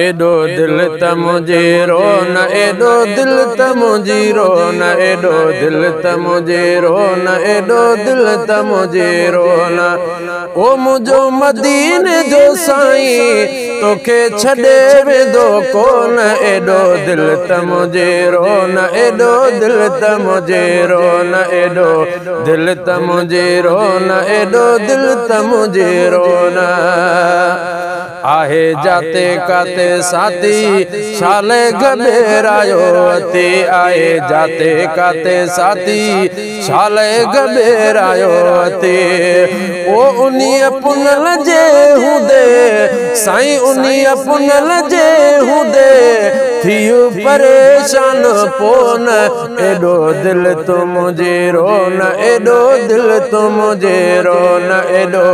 एडो दिल त मुझे रोना, एडो दिल त मुझे रोना, एडो दिल त मुझे रोना, एडो दिल त मुझे रोना। ओ मुझो मदीने जो साईं तोखे छॾे वेंदो कोन, एडो दिल त मुझे रोना, एडो दिल त मुझे रोना, एडो दिल त मुझे रोना, एडो दिल त मुझे रोना। आहे जाते काते साथी शाले गबेरायो अति, आए जाते काते साथी शाले गबेरायो अति। ओ उन्हीं पुनल जे हुंदे साईं, उन्हीं पुनल जे हुंदे थियो परेशान पोन, एडो दिल तो मुझे रोना, एडो दिल तो मुझे रोना, एडो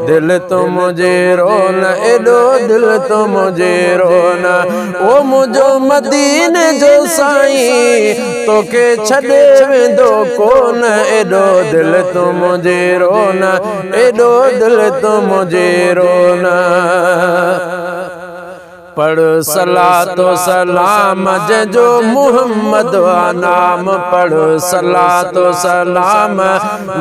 दिल तो मुझे रोना, एडो दिल तो मुझे रोना। ओ मुझो मदीने जो साईं तोखे छॾे वेंदो कोन, एडो दिल तो मुझे रोना, एडो दिल तो मुझे रोना। पढ़ सलातो सलाम जंहिंजो मुहम्मद नाम, पढ़ सलातो सलाम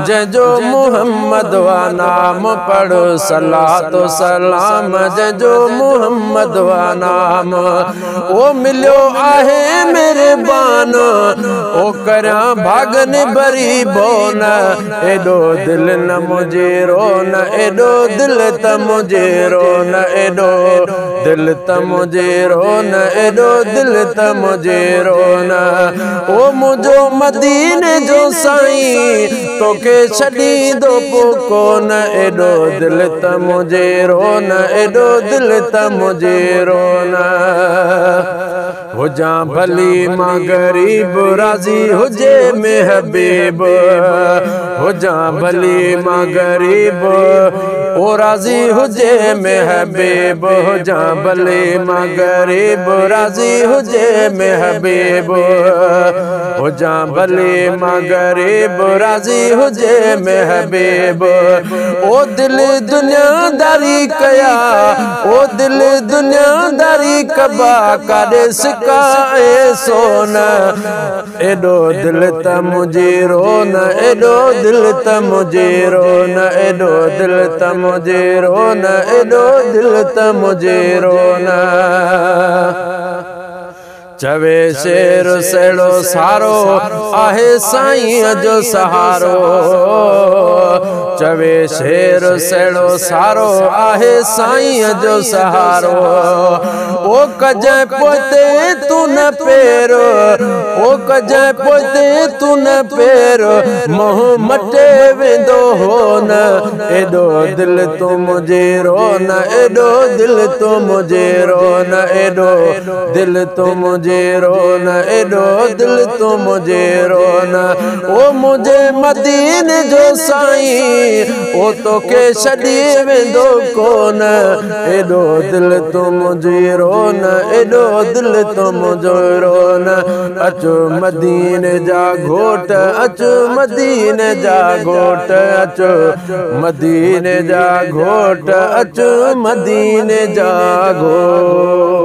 जंहिंजो मुहम्मद नाम, पढ़ सलातो सलाम जंहिंजो मुहम्मद नाम। ओ मिलियो आहे मेहरबान ओ करियां भागन बरी बोन, एडो दिल न मुझे रोना, एडो दिल त मुझे रोना, एडो दिल त मुझे रोना, एडो दिल त मुझे रोना। ओ मुझो मदीने जो साईं तोखे छॾींदो पो कोन, एडो दिल त मुझे रोना, एडो दिल त मुझे रोना। हुजां भली मां गरीब राज़ी हुजे में हबीब, हुजां भली मां गरीब ओ राज़ी हुजे में हबीब, हुजां भली मां गरीब राज़ी हुजे में हबीब, हुजां भली मां गरीब राज़ी हुजे में हबीब। ओ दिल दुनियादारी कया, ओ दिल दुनियादारी कबा काॾे सिकाए सोना, एडो दिल त मुझे रोना, एडो दिल त मुझे रोना, एडो दिल त मुझे रोना, एडो दिल त मुझे रोना। चवे शेर सेड़ो सारो आहे साईं जो सहारो, चवे शेर सेड़ो सारो आहे साईं जो सहारो। ओ कजै पोते तू न पेरो, ओ कजै पोते तू न पेरो, मोह मटे वेंदो हो न, एडो दिल तो मुझे रोना, एडो दिल तो मुझे रोना, एडो दिल तो मुझे रोना, एडो दिल तो मुझे रोना। ओ मुझे मदीने जो साईं ओ तोखे छॾी वेंदो कोन, एडो दिल तो मुझे रोना, एडो दिल तो मुझे रोना। अचो मदीने जा घोट, अचो मदीने जा घोट, अचो मदीने जा घोट, अचो मदीने जा घोट।